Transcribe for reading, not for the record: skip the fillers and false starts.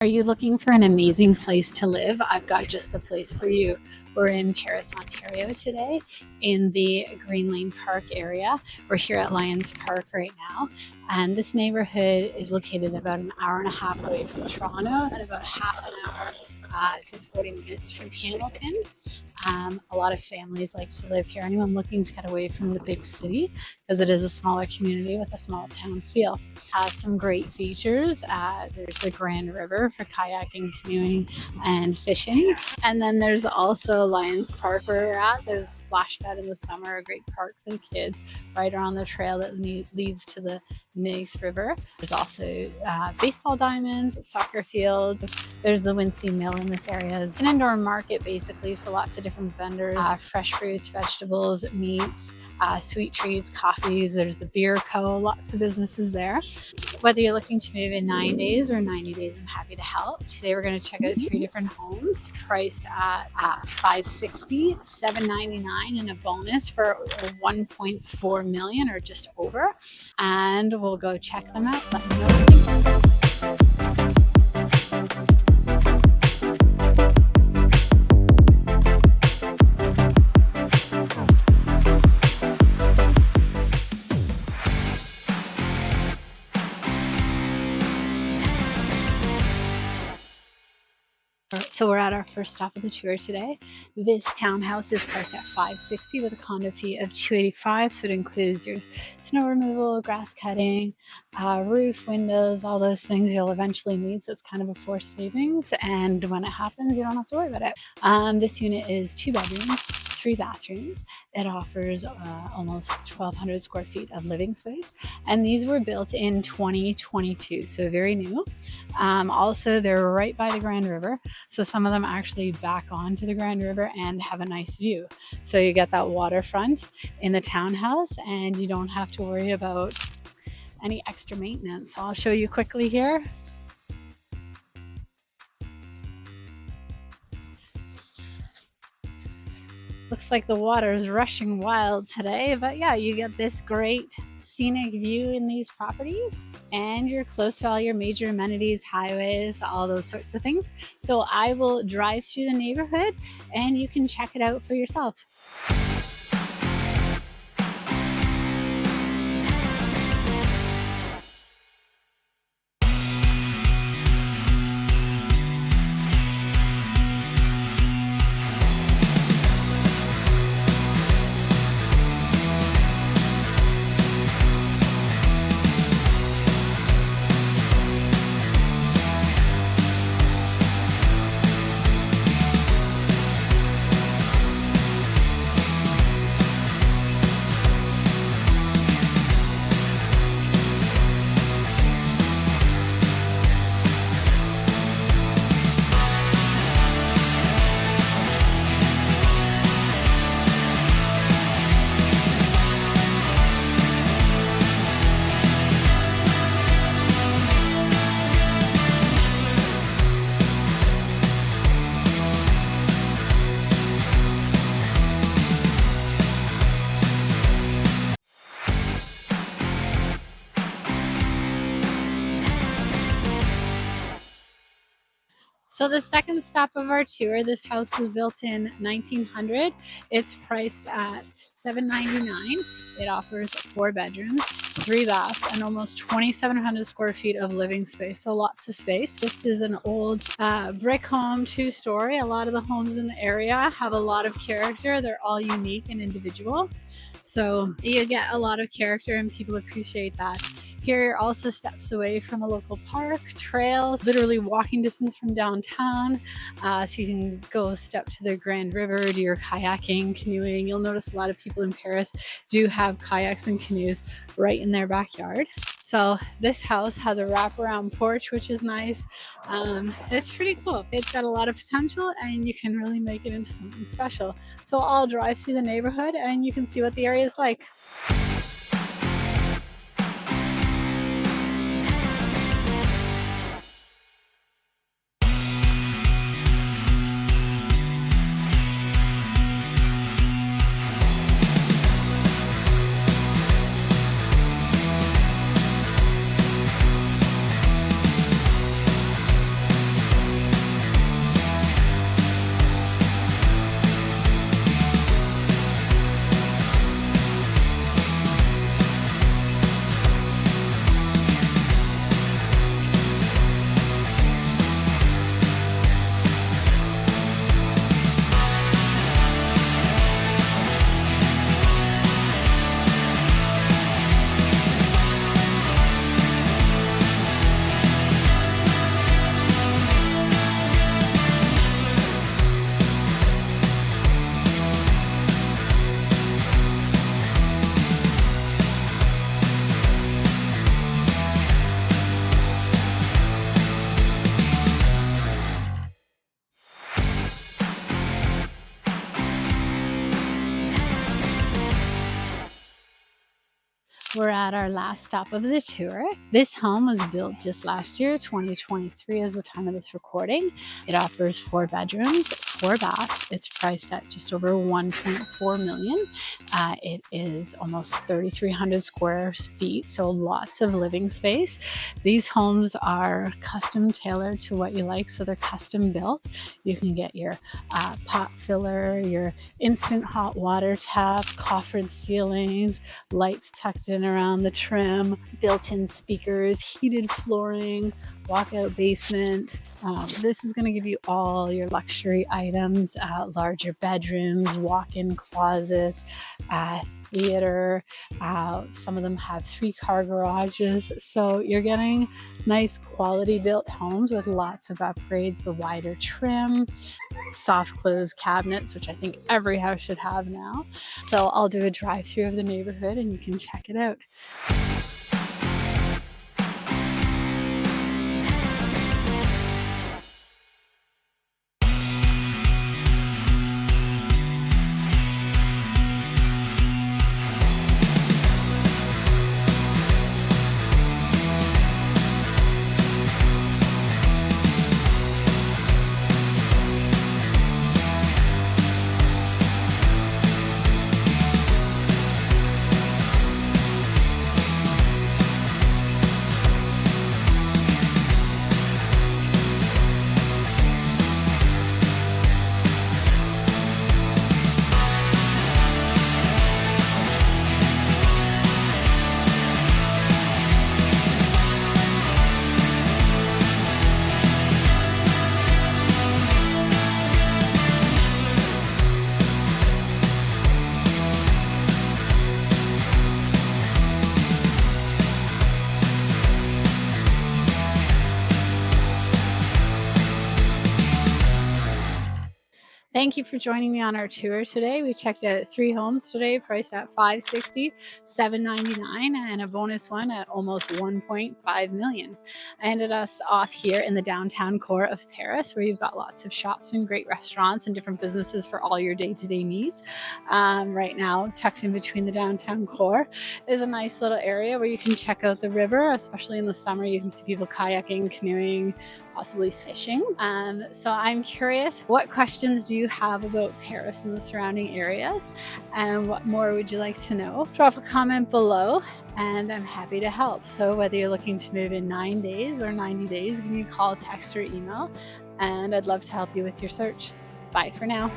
Are you looking for an amazing place to live? I've got just the place for you. We're in Paris, Ontario today in the Green Lane Park area. We're here at Lions Park right now, and this neighborhood is located about an hour and a half away from Toronto and about half an hour to 40 minutes from Hamilton. A lot of families like to live here. Anyone looking to get away from the big city, because it is a smaller community with a small town feel. Has some great features. There's the Grand River for kayaking, canoeing, and fishing. And then there's also Lions Park where we're at. There's a splash pad in the summer, a great park for the kids, right around the trail that leads to the Nath River. There's also baseball diamonds, soccer fields. There's the Wincey Mill in this area. It's an indoor market basically, so lots of different vendors, fresh fruits, vegetables, meats, sweet treats, coffees. There's the beer co, lots of businesses there. Whether you're looking to move in 9 days or 90 days, I'm happy to help. Today we're going to check out 3 different homes priced at $560, $799, and a bonus for $1.4 million or just over. And we'll go check them out. Let me know what you think. So we're at our first stop of the tour today. This townhouse is priced at $560 with a condo fee of $285. So it includes your snow removal, grass cutting, roof, windows, all those things you'll eventually need. So it's kind of a forced savings. And when it happens, you don't have to worry about it. This unit is 2 bedrooms, 3 bathrooms. It offers almost 1,200 square feet of living space. And these were built in 2022, so very new. Also, they're right by the Grand River. So some of them actually back onto the Grand River and have a nice view. So you get that waterfront in the townhouse and you don't have to worry about any extra maintenance. So I'll show you quickly here. Looks like the water is rushing wild today, but yeah, you get this great scenic view in these properties, and you're close to all your major amenities, highways, all those sorts of things. So I will drive through the neighborhood and you can check it out for yourself. So the second stop of our tour, this house was built in 1900. It's priced at $799. It offers 4 bedrooms, 3 baths, and almost 2,700 square feet of living space. So lots of space. This is an old brick home, 2-story. A lot of the homes in the area have a lot of character. They're all unique and individual. So you get a lot of character and people appreciate that. Here you're also steps away from a local park, trails, literally walking distance from downtown. So you can go step to the Grand River, do your kayaking, canoeing. You'll notice a lot of people in Paris do have kayaks and canoes right in their backyard. So this house has a wraparound porch, which is nice. It's pretty cool. It's got a lot of potential and you can really make it into something special. So I'll drive through the neighborhood and you can see what the area is like. We're at our last stop of the tour. This home was built just last year, 2023 is the time of this recording. It offers 4 bedrooms, 4 baths. It's priced at just over 1.4 million. It is almost 3,300 square feet, so lots of living space. These homes are custom tailored to what you like, so they're custom built. You can get your pot filler, your instant hot water tap, coffered ceilings, lights tucked in around the trim, built-in speakers, heated flooring, walkout basement. This is going to give you all your luxury items, larger bedrooms, walk-in closets, theater. Some of them have 3-car garages. So you're getting nice quality built homes with lots of upgrades, the wider trim, soft close cabinets, which I think every house should have now. So I'll do a drive-through of the neighborhood and you can check it out. Thank you for joining me on our tour today. We checked out 3 homes today, priced at $560,000, $799,000, and a bonus one at almost $1.5 million. I ended us off here in the downtown core of Paris, where you've got lots of shops and great restaurants and different businesses for all your day-to-day needs. Right now, tucked in between the downtown core is a nice little area where you can check out the river, especially in the summer. You can see people kayaking, canoeing, possibly fishing. So I'm curious, what questions do you have about Paris and the surrounding areas? And what more would you like to know? Drop a comment below and I'm happy to help. So whether you're looking to move in 9 days or 90 days, give me a call, text, or email, and I'd love to help you with your search. Bye for now.